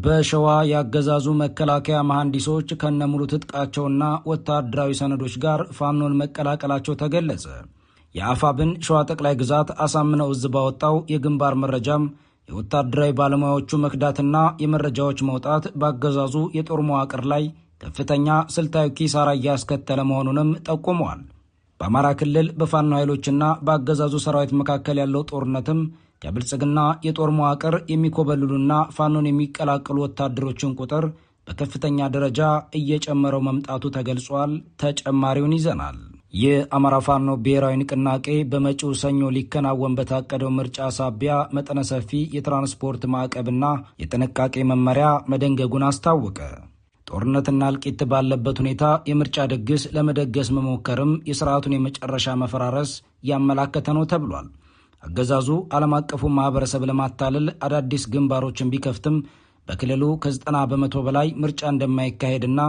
በሸዋ ያገዛዙ መከላከያ መሐንዲሶች ከነሙሉ ትጥቃቸውና ወታደራዊ ሰነዶች ጋር ፋኖን መቀላቀላቸው ተገለጸ። የአፋብን ሸዋ ጠቅላይ ግዛት አሳምነው እዝ ባወጣው የግንባር መረጃም የወታደራዊ ባለሙያዎቹ መክዳትና የመረጃዎች መውጣት ባገዛዙ የጦር መዋቅር ላይ ከፍተኛ ስልታዊ ኪሳራ እያስከተለ መሆኑንም ጠቁመዋል። በአማራ ክልል በፋኖ ኃይሎችና በአገዛዙ ሰራዊት መካከል ያለው ጦርነትም ከብልጽግና የጦር መዋቅር የሚኮበልሉና ፋኖን የሚቀላቀሉ ወታደሮችን ቁጥር በከፍተኛ ደረጃ እየጨመረው መምጣቱ ተገልጿል። ተጨማሪውን ይዘናል። የአማራ ፋኖ ብሔራዊ ንቅናቄ በመጪው ሰኞ ሊከናወን በታቀደው ምርጫ ሳቢያ መጠነ ሰፊ የትራንስፖርት ማዕቀብና የጥንቃቄ መመሪያ መደንገጉን አስታወቀ። ጦርነትና እልቂት ባለበት ሁኔታ የምርጫ ድግስ ለመደገስ መሞከርም የስርዓቱን የመጨረሻ መፈራረስ ያመላከተ ነው ተብሏል። አገዛዙ ዓለም አቀፉ ማህበረሰብ ለማታለል አዳዲስ ግንባሮችን ቢከፍትም በክልሉ ከ90 በመቶ በላይ ምርጫ እንደማይካሄድና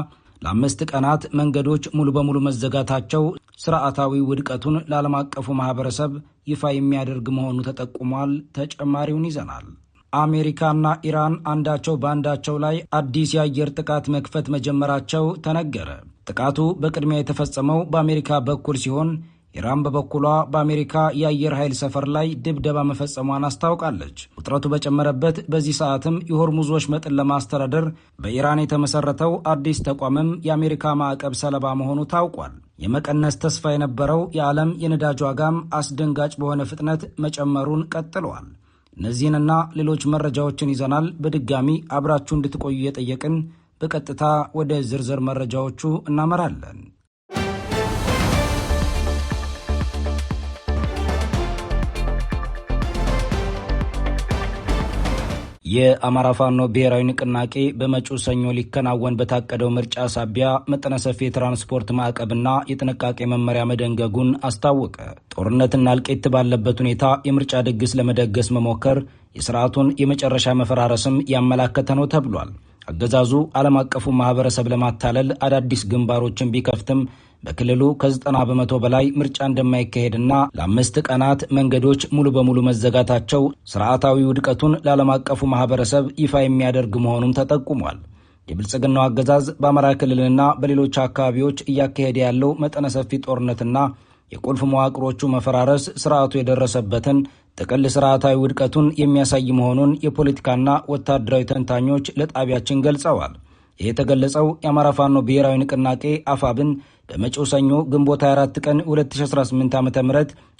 ለ5 ቀናት መንገዶች ሙሉ በሙሉ መዘጋታቸው ስርዓታዊ ውድቀቱን ለዓለም አቀፉ ማህበረሰብ ይፋ የሚያደርግ መሆኑ ተጠቁሟል። ተጨማሪውን ይዘናል። አሜሪካና ኢራን አንዳቸው በአንዳቸው ላይ አዲስ የአየር ጥቃት መክፈት መጀመራቸው ተነገረ። ጥቃቱ በቅድሚያ የተፈጸመው በአሜሪካ በኩል ሲሆን ኢራን በበኩሏ በአሜሪካ የአየር ኃይል ሰፈር ላይ ድብደባ መፈጸሟን አስታውቃለች። ውጥረቱ በጨመረበት በዚህ ሰዓትም የሆርሙዝ ወሽመጥን ለማስተዳደር በኢራን የተመሰረተው አዲስ ተቋምም የአሜሪካ ማዕቀብ ሰለባ መሆኑ ታውቋል። የመቀነስ ተስፋ የነበረው የዓለም የነዳጅ ዋጋም አስደንጋጭ በሆነ ፍጥነት መጨመሩን ቀጥሏል። እነዚህንና ሌሎች መረጃዎችን ይዘናል። በድጋሚ አብራችሁ እንድትቆዩ እየጠየቅን በቀጥታ ወደ ዝርዝር መረጃዎቹ እናመራለን። የአማራ ፋኖ ብሔራዊ ንቅናቄ በመጪው ሰኞ ሊከናወን በታቀደው ምርጫ ሳቢያ መጠነ ሰፊ የትራንስፖርት ማዕቀብና የጥንቃቄ መመሪያ መደንገጉን አስታወቀ። ጦርነትና እልቂት ባለበት ሁኔታ የምርጫ ድግስ ለመደገስ መሞከር የስርዓቱን የመጨረሻ መፈራረስም ያመላከተ ነው ተብሏል። አገዛዙ ዓለም አቀፉ ማህበረሰብ ለማታለል አዳዲስ ግንባሮችን ቢከፍትም በክልሉ ከ90 በመቶ በላይ ምርጫ እንደማይካሄድና ለ5 ቀናት መንገዶች ሙሉ በሙሉ መዘጋታቸው ስርዓታዊ ውድቀቱን ለዓለም አቀፉ ማህበረሰብ ይፋ የሚያደርግ መሆኑም ተጠቁሟል። የብልጽግናው አገዛዝ በአማራ ክልልና በሌሎች አካባቢዎች እያካሄደ ያለው መጠነ ሰፊ ጦርነትና የቁልፍ መዋቅሮቹ መፈራረስ ስርዓቱ የደረሰበትን ጥቅል ስርዓታዊ ውድቀቱን የሚያሳይ መሆኑን የፖለቲካና ወታደራዊ ተንታኞች ለጣቢያችን ገልጸዋል። ይህ የተገለጸው የአማራ ፋኖ ብሔራዊ ንቅናቄ አፋብን በመጪው ሰኞ ግንቦት 24 ቀን 2018 ዓ.ም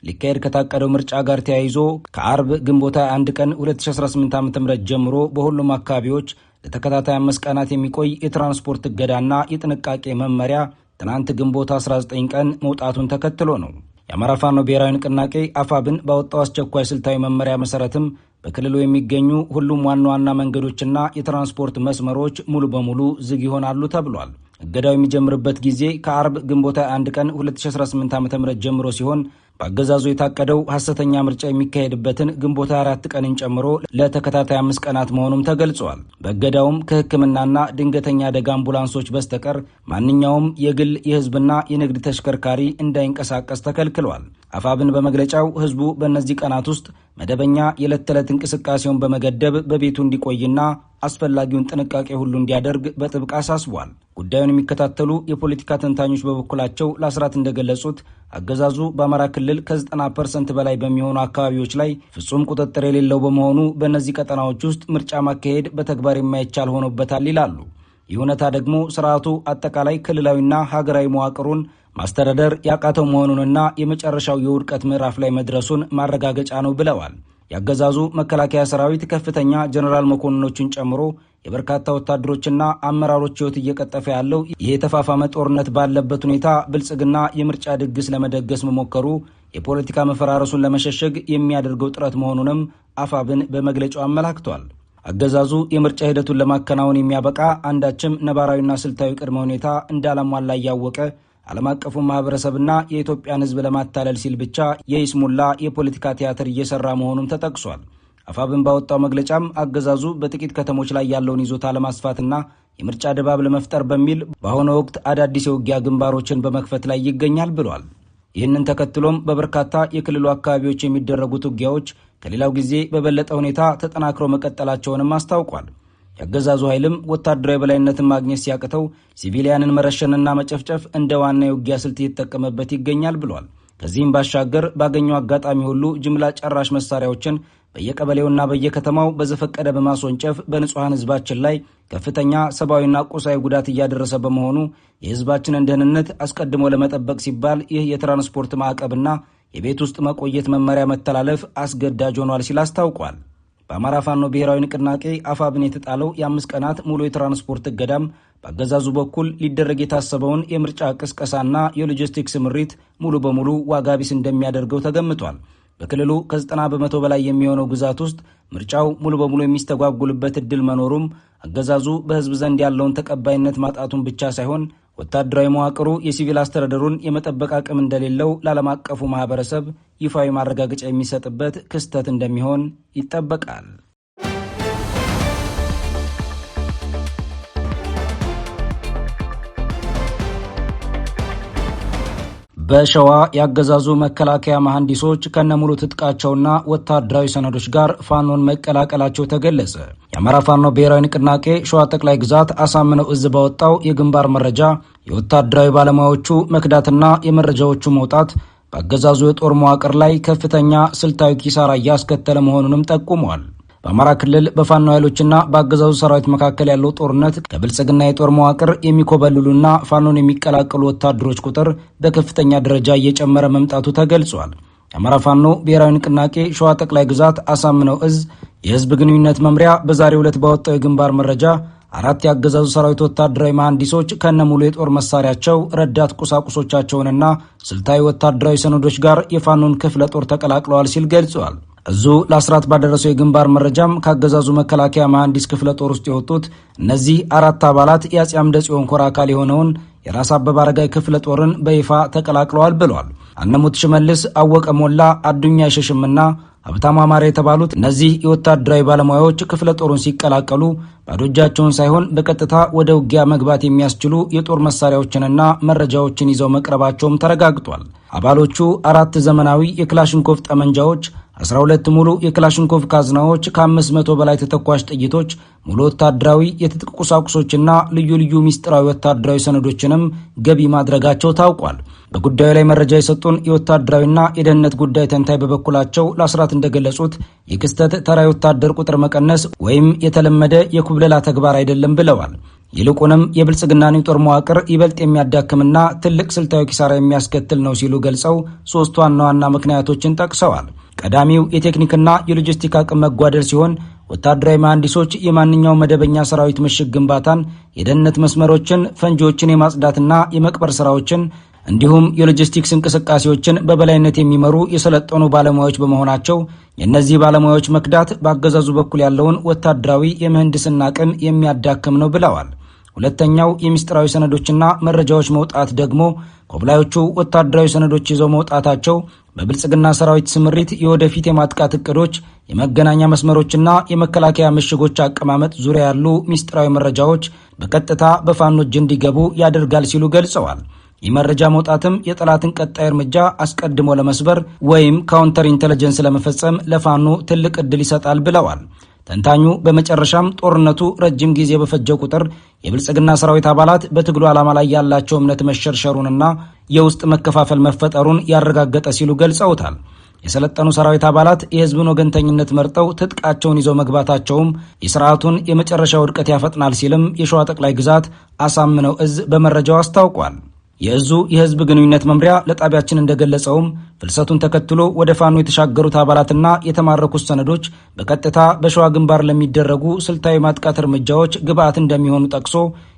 ሊካሄድ ከታቀደው ምርጫ ጋር ተያይዞ ከአርብ ግንቦት 21 ቀን 2018 ዓ.ም ጀምሮ በሁሉም አካባቢዎች ለተከታታይ 5 ቀናት የሚቆይ የትራንስፖርት እገዳና የጥንቃቄ መመሪያ ትናንት ግንቦት 19 ቀን መውጣቱን ተከትሎ ነው። የአማራ ፋኖ ብሔራዊ ንቅናቄ አፋብን ባወጣው አስቸኳይ ስልታዊ መመሪያ መሰረትም በክልሉ የሚገኙ ሁሉም ዋና ዋና መንገዶችና የትራንስፖርት መስመሮች ሙሉ በሙሉ ዝግ ይሆናሉ ተብሏል። እገዳው የሚጀምርበት ጊዜ ከአርብ ግንቦት 21 ቀን 2018 ዓ.ም ጀምሮ ሲሆን በአገዛዙ የታቀደው ሐሰተኛ ምርጫ የሚካሄድበትን ግንቦት 24 ቀንን ጨምሮ ለተከታታይ 5 ቀናት መሆኑም ተገልጿል። በእገዳውም ከሕክምናና ድንገተኛ አደጋ አምቡላንሶች በስተቀር ማንኛውም የግል የህዝብና የንግድ ተሽከርካሪ እንዳይንቀሳቀስ ተከልክሏል። አፋብን በመግለጫው ህዝቡ በእነዚህ ቀናት ውስጥ መደበኛ የዕለት ተዕለት እንቅስቃሴውን በመገደብ በቤቱ እንዲቆይና አስፈላጊውን ጥንቃቄ ሁሉ እንዲያደርግ በጥብቅ አሳስቧል። ጉዳዩን የሚከታተሉ የፖለቲካ ተንታኞች በበኩላቸው ለአስራት እንደገለጹት አገዛዙ በአማራ ክልል ከ90% በላይ በሚሆኑ አካባቢዎች ላይ ፍጹም ቁጥጥር የሌለው በመሆኑ በእነዚህ ቀጠናዎች ውስጥ ምርጫ ማካሄድ በተግባር የማይቻል ሆኖበታል ይላሉ። ይህ እውነታ ደግሞ ስርዓቱ አጠቃላይ ክልላዊና ሀገራዊ መዋቅሩን ማስተዳደር ያቃተው መሆኑንና የመጨረሻው የውድቀት ምዕራፍ ላይ መድረሱን ማረጋገጫ ነው ብለዋል። የአገዛዙ መከላከያ ሰራዊት ከፍተኛ ጀነራል መኮንኖችን ጨምሮ የበርካታ ወታደሮችና አመራሮች ህይወት እየቀጠፈ ያለው ይህ የተፋፋመ ጦርነት ባለበት ሁኔታ ብልጽግና የምርጫ ድግስ ለመደገስ መሞከሩ የፖለቲካ መፈራረሱን ለመሸሸግ የሚያደርገው ጥረት መሆኑንም አፋብን በመግለጫው አመላክቷል። አገዛዙ የምርጫ ሂደቱን ለማከናወን የሚያበቃ አንዳችም ነባራዊና ስልታዊ ቅድመ ሁኔታ እንዳላሟላ እያወቀ ዓለም አቀፉ ማህበረሰብና የኢትዮጵያን ህዝብ ለማታለል ሲል ብቻ የይስሙላ የፖለቲካ ቲያትር እየሰራ መሆኑን ተጠቅሷል። አፋብን ባወጣው መግለጫም አገዛዙ በጥቂት ከተሞች ላይ ያለውን ይዞታ ለማስፋትና የምርጫ ድባብ ለመፍጠር በሚል በአሁኑ ወቅት አዳዲስ የውጊያ ግንባሮችን በመክፈት ላይ ይገኛል ብሏል። ይህንን ተከትሎም በበርካታ የክልሉ አካባቢዎች የሚደረጉት ውጊያዎች ከሌላው ጊዜ በበለጠ ሁኔታ ተጠናክረው መቀጠላቸውንም አስታውቋል። ያገዛዙ ኃይልም ወታደራዊ በላይነትን ማግኘት ሲያቅተው ሲቪሊያንን መረሸንና መጨፍጨፍ እንደ ዋና የውጊያ ስልት እየተጠቀመበት ይገኛል ብሏል። ከዚህም ባሻገር ባገኘው አጋጣሚ ሁሉ ጅምላ ጨራሽ መሳሪያዎችን በየቀበሌውና በየከተማው በዘፈቀደ በማስወንጨፍ በንጹሐን ህዝባችን ላይ ከፍተኛ ሰብአዊና ቁሳዊ ጉዳት እያደረሰ በመሆኑ የህዝባችንን ደህንነት አስቀድሞ ለመጠበቅ ሲባል ይህ የትራንስፖርት ማዕቀብና የቤት ውስጥ መቆየት መመሪያ መተላለፍ አስገዳጅ ሆኗል ሲል አስታውቋል። በአማራ ፋኖ ብሔራዊ ንቅናቄ አፋብን የተጣለው የ5 ቀናት ሙሉ የትራንስፖርት እገዳም በአገዛዙ በኩል ሊደረግ የታሰበውን የምርጫ ቅስቀሳና የሎጂስቲክስ ምሪት ሙሉ በሙሉ ዋጋ ቢስ እንደሚያደርገው ተገምቷል። በክልሉ ከ90 በመቶ በላይ የሚሆነው ግዛት ውስጥ ምርጫው ሙሉ በሙሉ የሚስተጓጉልበት እድል መኖሩም አገዛዙ በህዝብ ዘንድ ያለውን ተቀባይነት ማጣቱን ብቻ ሳይሆን ወታደራዊ መዋቅሩ የሲቪል አስተዳደሩን የመጠበቅ አቅም እንደሌለው ለዓለም አቀፉ ማህበረሰብ ይፋዊ ማረጋገጫ የሚሰጥበት ክስተት እንደሚሆን ይጠበቃል። በሸዋ ያገዛዙ መከላከያ መሐንዲሶች ከነሙሉ ትጥቃቸውና ወታደራዊ ሰነዶች ጋር ፋኖን መቀላቀላቸው ተገለጸ። የአማራ ፋኖ ብሔራዊ ንቅናቄ ሸዋ ጠቅላይ ግዛት አሳምነው እዝ ባወጣው የግንባር መረጃ የወታደራዊ ባለሙያዎቹ መክዳትና የመረጃዎቹ መውጣት በአገዛዙ የጦር መዋቅር ላይ ከፍተኛ ስልታዊ ኪሳራ እያስከተለ መሆኑንም ጠቁሟል። በአማራ ክልል በፋኖ ኃይሎችና በአገዛዙ ሰራዊት መካከል ያለው ጦርነት ከብልጽግና የጦር መዋቅር የሚኮበልሉና ፋኖን የሚቀላቀሉ ወታደሮች ቁጥር በከፍተኛ ደረጃ እየጨመረ መምጣቱ ተገልጿል። የአማራ ፋኖ ብሔራዊ ንቅናቄ ሸዋ ጠቅላይ ግዛት አሳምነው እዝ የህዝብ ግንኙነት መምሪያ በዛሬው ዕለት ባወጣው የግንባር መረጃ 4 የአገዛዙ ሰራዊት ወታደራዊ መሐንዲሶች ከነሙሉ የጦር መሳሪያቸው ረዳት ቁሳቁሶቻቸውንና ስልታዊ ወታደራዊ ሰነዶች ጋር የፋኖን ክፍለ ጦር ተቀላቅለዋል ሲል ገልጿል። እዙ ለአስራት ባደረሰው የግንባር መረጃም ካገዛዙ መከላከያ መሐንዲስ ክፍለ ጦር ውስጥ የወጡት እነዚህ 4 አባላት የአፄ አምደ ጽዮን ኮር አካል የሆነውን የራስ አበበ አረጋይ ክፍለ ጦርን በይፋ ተቀላቅለዋል ብሏል። አነሙት ሽመልስ፣ አወቀ ሞላ፣ አዱኛ ይሸሽምና ሀብታሙ አማረ የተባሉት እነዚህ የወታደራዊ ባለሙያዎች ክፍለ ጦሩን ሲቀላቀሉ ባዶ እጃቸውን ሳይሆን በቀጥታ ወደ ውጊያ መግባት የሚያስችሉ የጦር መሳሪያዎችንና መረጃዎችን ይዘው መቅረባቸውም ተረጋግጧል። አባሎቹ 4 ዘመናዊ የክላሽንኮቭ ጠመንጃዎች፣ 12 ሙሉ የክላሽንኮቭ ካዝናዎች፣ ከ500 በላይ ተተኳሽ ጥይቶች፣ ሙሉ ወታደራዊ የትጥቅ ቁሳቁሶችና ልዩ ልዩ ሚስጥራዊ ወታደራዊ ሰነዶችንም ገቢ ማድረጋቸው ታውቋል። በጉዳዩ ላይ መረጃ የሰጡን የወታደራዊና የደህንነት ጉዳይ ተንታኝ በበኩላቸው ለአስራት እንደገለጹት የክስተት ተራ ወታደር ቁጥር መቀነስ ወይም የተለመደ የኩብለላ ተግባር አይደለም ብለዋል። ይልቁንም የብልጽግናን የጦር መዋቅር ይበልጥ የሚያዳክምና ትልቅ ስልታዊ ኪሳራ የሚያስከትል ነው ሲሉ ገልጸው 3 ዋና ዋና ምክንያቶችን ጠቅሰዋል። ቀዳሚው የቴክኒክና የሎጂስቲክ አቅም መጓደል ሲሆን ወታደራዊ መሐንዲሶች የማንኛውም መደበኛ ሰራዊት ምሽግ ግንባታን፣ የደህንነት መስመሮችን፣ ፈንጂዎችን የማጽዳትና የመቅበር ስራዎችን እንዲሁም የሎጂስቲክስ እንቅስቃሴዎችን በበላይነት የሚመሩ የሰለጠኑ ባለሙያዎች በመሆናቸው የእነዚህ ባለሙያዎች መክዳት በአገዛዙ በኩል ያለውን ወታደራዊ የምህንድስና አቅም የሚያዳክም ነው ብለዋል። ሁለተኛው የሚስጥራዊ ሰነዶችና መረጃዎች መውጣት ደግሞ ኮብላዮቹ ወታደራዊ ሰነዶች ይዘው መውጣታቸው በብልጽግና ሰራዊት ስምሪት የወደፊት የማጥቃት እቅዶች፣ የመገናኛ መስመሮችና የመከላከያ ምሽጎች አቀማመጥ ዙሪያ ያሉ ሚስጥራዊ መረጃዎች በቀጥታ በፋኖ እጅ እንዲገቡ ያደርጋል ሲሉ ገልጸዋል። ይህ መረጃ መውጣትም የጠላትን ቀጣይ እርምጃ አስቀድሞ ለመስበር ወይም ካውንተር ኢንተለጀንስ ለመፈጸም ለፋኖ ትልቅ ዕድል ይሰጣል ብለዋል። ተንታኙ በመጨረሻም ጦርነቱ ረጅም ጊዜ በፈጀው ቁጥር የብልጽግና ሰራዊት አባላት በትግሉ ዓላማ ላይ ያላቸው እምነት መሸርሸሩንና የውስጥ መከፋፈል መፈጠሩን ያረጋገጠ ሲሉ ገልጸውታል። የሰለጠኑ ሰራዊት አባላት የህዝብን ወገንተኝነት መርጠው ትጥቃቸውን ይዘው መግባታቸውም የስርዓቱን የመጨረሻ ውድቀት ያፈጥናል ሲልም የሸዋ ጠቅላይ ግዛት አሳምነው እዝ በመረጃው አስታውቋል። የእዙ የህዝብ ግንኙነት መምሪያ ለጣቢያችን እንደገለጸውም ፍልሰቱን ተከትሎ ወደ ፋኖ የተሻገሩት አባላትና የተማረኩት ሰነዶች በቀጥታ በሸዋ ግንባር ለሚደረጉ ስልታዊ ማጥቃት እርምጃዎች ግብዓት እንደሚሆኑ ጠቅሶ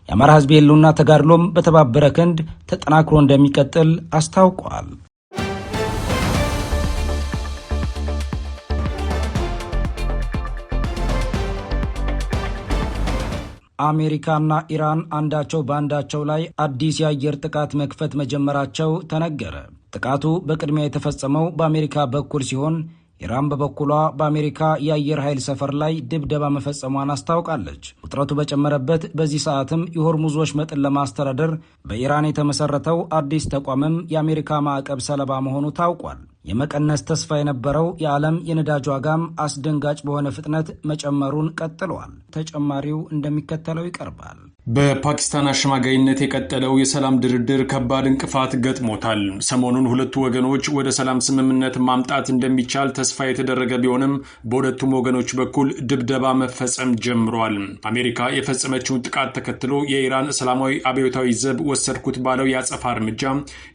የአማራ ህዝብ የህልውና ተጋድሎም በተባበረ ክንድ ተጠናክሮ እንደሚቀጥል አስታውቋል። አሜሪካና ኢራን አንዳቸው በአንዳቸው ላይ አዲስ የአየር ጥቃት መክፈት መጀመራቸው ተነገረ። ጥቃቱ በቅድሚያ የተፈጸመው በአሜሪካ በኩል ሲሆን ኢራን በበኩሏ በአሜሪካ የአየር ኃይል ሰፈር ላይ ድብደባ መፈጸሟን አስታውቃለች። ውጥረቱ በጨመረበት በዚህ ሰዓትም የሆርሙዝ ወሽመጥን ለማስተዳደር በኢራን የተመሰረተው አዲስ ተቋምም የአሜሪካ ማዕቀብ ሰለባ መሆኑ ታውቋል። የመቀነስ ተስፋ የነበረው የዓለም የነዳጅ ዋጋም አስደንጋጭ በሆነ ፍጥነት መጨመሩን ቀጥሏል። ተጨማሪው እንደሚከተለው ይቀርባል። በፓኪስታን አሸማጋይነት የቀጠለው የሰላም ድርድር ከባድ እንቅፋት ገጥሞታል። ሰሞኑን ሁለቱ ወገኖች ወደ ሰላም ስምምነት ማምጣት እንደሚቻል ተስፋ የተደረገ ቢሆንም በሁለቱም ወገኖች በኩል ድብደባ መፈጸም ጀምሯል። አሜሪካ የፈጸመችውን ጥቃት ተከትሎ የኢራን እስላማዊ አብዮታዊ ዘብ ወሰድኩት ባለው የአጸፋ እርምጃ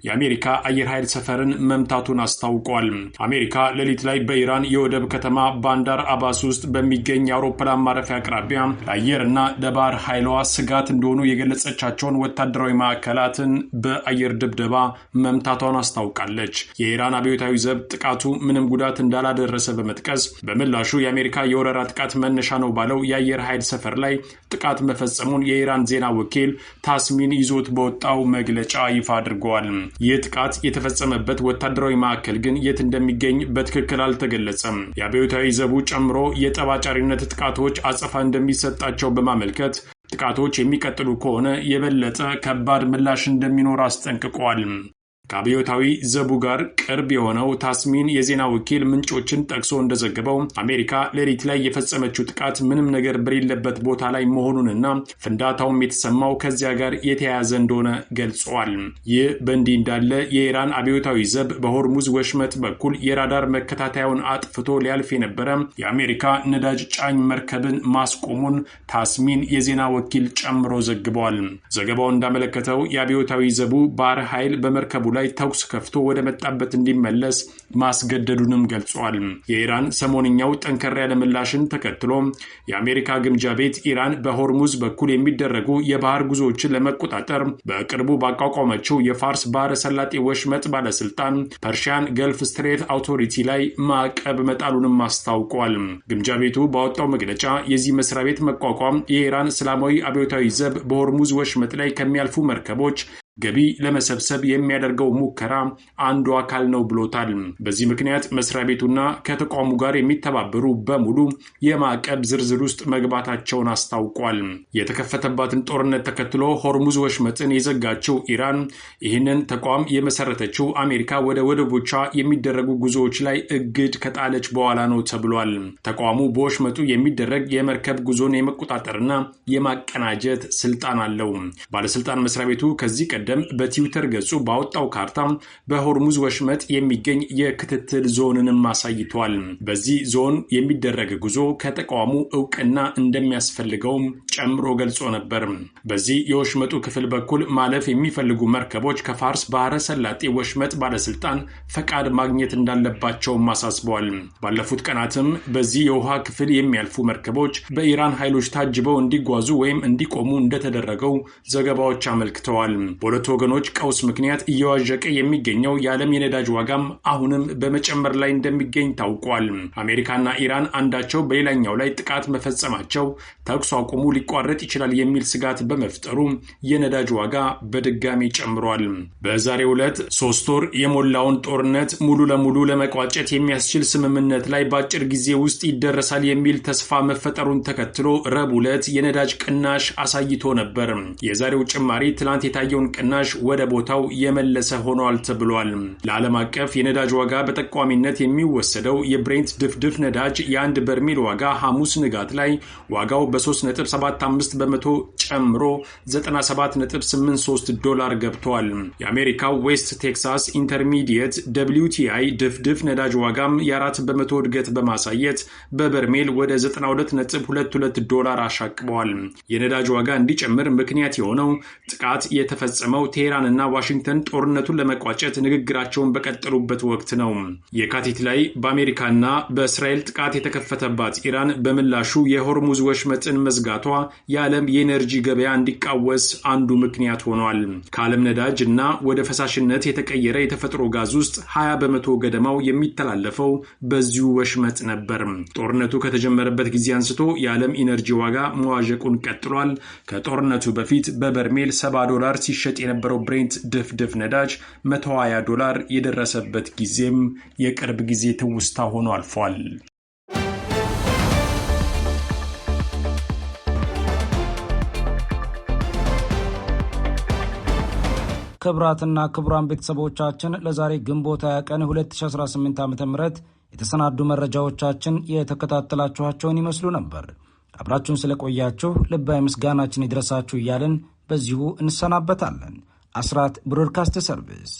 የአሜሪካ አየር ኃይል ሰፈርን መምታቱን አስታውቋል። አሜሪካ ሌሊት ላይ በኢራን የወደብ ከተማ ባንዳር አባስ ውስጥ በሚገኝ የአውሮፕላን ማረፊያ አቅራቢያ ለአየርና ለባህር ኃይሏ ስጋት እንደሆኑ የገለጸቻቸውን ወታደራዊ ማዕከላትን በአየር ድብደባ መምታቷን አስታውቃለች። የኢራን አብዮታዊ ዘብ ጥቃቱ ምንም ጉዳት እንዳላደረሰ በመጥቀስ በምላሹ የአሜሪካ የወረራ ጥቃት መነሻ ነው ባለው የአየር ኃይል ሰፈር ላይ ጥቃት መፈጸሙን የኢራን ዜና ወኪል ታስሚን ይዞት በወጣው መግለጫ ይፋ አድርገዋል። ይህ ጥቃት የተፈጸመበት ወታደራዊ ማዕከል ግን የት እንደሚገኝ በትክክል አልተገለጸም። የአብዮታዊ ዘቡ ጨምሮ የጠባጫሪነት ጥቃቶች አጸፋ እንደሚሰጣቸው በማመልከት ጥቃቶች የሚቀጥሉ ከሆነ የበለጠ ከባድ ምላሽ እንደሚኖር አስጠንቅቀዋል። ከአብዮታዊ ዘቡ ጋር ቅርብ የሆነው ታስሚን የዜና ወኪል ምንጮችን ጠቅሶ እንደዘገበው አሜሪካ ሌሊት ላይ የፈጸመችው ጥቃት ምንም ነገር በሌለበት ቦታ ላይ መሆኑንና ፍንዳታውም የተሰማው ከዚያ ጋር የተያያዘ እንደሆነ ገልጿል። ይህ በእንዲህ እንዳለ የኢራን አብዮታዊ ዘብ በሆርሙዝ ወሽመጥ በኩል የራዳር መከታተያውን አጥፍቶ ሊያልፍ የነበረ የአሜሪካ ነዳጅ ጫኝ መርከብን ማስቆሙን ታስሚን የዜና ወኪል ጨምሮ ዘግበዋል። ዘገባው እንዳመለከተው የአብዮታዊ ዘቡ ባህር ኃይል በመርከቡ ላይ ተኩስ ከፍቶ ወደ መጣበት እንዲመለስ ማስገደዱንም ገልጿል። የኢራን ሰሞንኛው ጠንከር ያለ ምላሽን ተከትሎ የአሜሪካ ግምጃ ቤት ኢራን በሆርሙዝ በኩል የሚደረጉ የባህር ጉዞዎችን ለመቆጣጠር በቅርቡ ባቋቋመችው የፋርስ ባህረ ሰላጤ ወሽመጥ ባለስልጣን ፐርሺያን ገልፍ ስትሬት አውቶሪቲ ላይ ማዕቀብ መጣሉንም አስታውቋል። ግምጃ ቤቱ ባወጣው መግለጫ የዚህ መስሪያ ቤት መቋቋም የኢራን እስላማዊ አብዮታዊ ዘብ በሆርሙዝ ወሽመጥ ላይ ከሚያልፉ መርከቦች ገቢ ለመሰብሰብ የሚያደርገው ሙከራ አንዱ አካል ነው ብሎታል። በዚህ ምክንያት መስሪያ ቤቱና ከተቋሙ ጋር የሚተባበሩ በሙሉ የማዕቀብ ዝርዝር ውስጥ መግባታቸውን አስታውቋል። የተከፈተባትን ጦርነት ተከትሎ ሆርሙዝ ወሽመጥን የዘጋችው ኢራን ይህንን ተቋም የመሰረተችው አሜሪካ ወደ ወደቦቿ የሚደረጉ ጉዞዎች ላይ እግድ ከጣለች በኋላ ነው ተብሏል። ተቋሙ በወሽመጡ የሚደረግ የመርከብ ጉዞን የመቆጣጠርና የማቀናጀት ስልጣን አለው። ባለስልጣን መስሪያ ቤቱ ከዚህ ቀደም በትዊተር ገጹ ባወጣው ካርታ በሆርሙዝ ወሽመጥ የሚገኝ የክትትል ዞንንም አሳይቷል። በዚህ ዞን የሚደረግ ጉዞ ከተቋሙ እውቅና እንደሚያስፈልገውም ጨምሮ ገልጾ ነበር። በዚህ የወሽመጡ ክፍል በኩል ማለፍ የሚፈልጉ መርከቦች ከፋርስ ባህረ ሰላጤ ወሽመጥ ባለስልጣን ፈቃድ ማግኘት እንዳለባቸውም አሳስበዋል። ባለፉት ቀናትም በዚህ የውሃ ክፍል የሚያልፉ መርከቦች በኢራን ኃይሎች ታጅበው እንዲጓዙ ወይም እንዲቆሙ እንደተደረገው ዘገባዎች አመልክተዋል። በሁለቱ ወገኖች ቀውስ ምክንያት እየዋዠቀ የሚገኘው የዓለም የነዳጅ ዋጋም አሁንም በመጨመር ላይ እንደሚገኝ ታውቋል። አሜሪካና ኢራን አንዳቸው በሌላኛው ላይ ጥቃት መፈጸማቸው ተኩስ አቁሙ ሊቋረጥ ይችላል የሚል ስጋት በመፍጠሩ የነዳጅ ዋጋ በድጋሚ ጨምሯል። በዛሬው ዕለት 3 ወር የሞላውን ጦርነት ሙሉ ለሙሉ ለመቋጨት የሚያስችል ስምምነት ላይ በአጭር ጊዜ ውስጥ ይደረሳል የሚል ተስፋ መፈጠሩን ተከትሎ ረቡዕ ዕለት የነዳጅ ቅናሽ አሳይቶ ነበር። የዛሬው ጭማሪ ትላንት የታየውን ቅናሽ ወደ ቦታው የመለሰ ሆኗል ተብሏል። ለዓለም አቀፍ የነዳጅ ዋጋ በጠቋሚነት የሚወሰደው የብሬንት ድፍድፍ ነዳጅ የአንድ በርሜል ዋጋ ሐሙስ ንጋት ላይ ዋጋው በ3.75 በመቶ ጨምሮ $97.83 ገብቷል። የአሜሪካው ዌስት ቴክሳስ ኢንተርሚዲየት WTI ድፍድፍ ነዳጅ ዋጋም የ4 በመቶ እድገት በማሳየት በበርሜል ወደ $92.22 አሻቅበዋል። የነዳጅ ዋጋ እንዲጨምር ምክንያት የሆነው ጥቃት የተፈጸመው ቴህራን እና ዋሽንግተን ጦርነቱን ለመቋጨት ንግግራቸውን በቀጠሉበት ወቅት ነው። የካቲት ላይ በአሜሪካና በእስራኤል ጥቃት የተከፈተባት ኢራን በምላሹ የሆርሙዝ ወሽመጥን መዝጋቷ የዓለም የኤነርጂ ገበያ እንዲቃወስ አንዱ ምክንያት ሆኗል። ከዓለም ነዳጅ እና ወደ ፈሳሽነት የተቀየረ የተፈጥሮ ጋዝ ውስጥ 20 በመቶ ገደማው የሚተላለፈው በዚሁ ወሽመጥ ነበር። ጦርነቱ ከተጀመረበት ጊዜ አንስቶ የዓለም ኢነርጂ ዋጋ መዋዠቁን ቀጥሏል። ከጦርነቱ በፊት በበርሜል $70 ሲሸጥ የነበረው ብሬንት ድፍድፍ ነዳጅ $120 የደረሰበት ጊዜም የቅርብ ጊዜ ትውስታ ሆኖ አልፏል። ክቡራትና ክቡራን ቤተሰቦቻችን ለዛሬ ግንቦት 20 ቀን 2018 ዓ.ም የተሰናዱ መረጃዎቻችን የተከታተላችኋቸውን ይመስሉ ነበር። አብራችሁን ስለቆያችሁ ልባዊ ምስጋናችን ይድረሳችሁ እያልን በዚሁ እንሰናበታለን። አስራት ብሮድካስት ሰርቪስ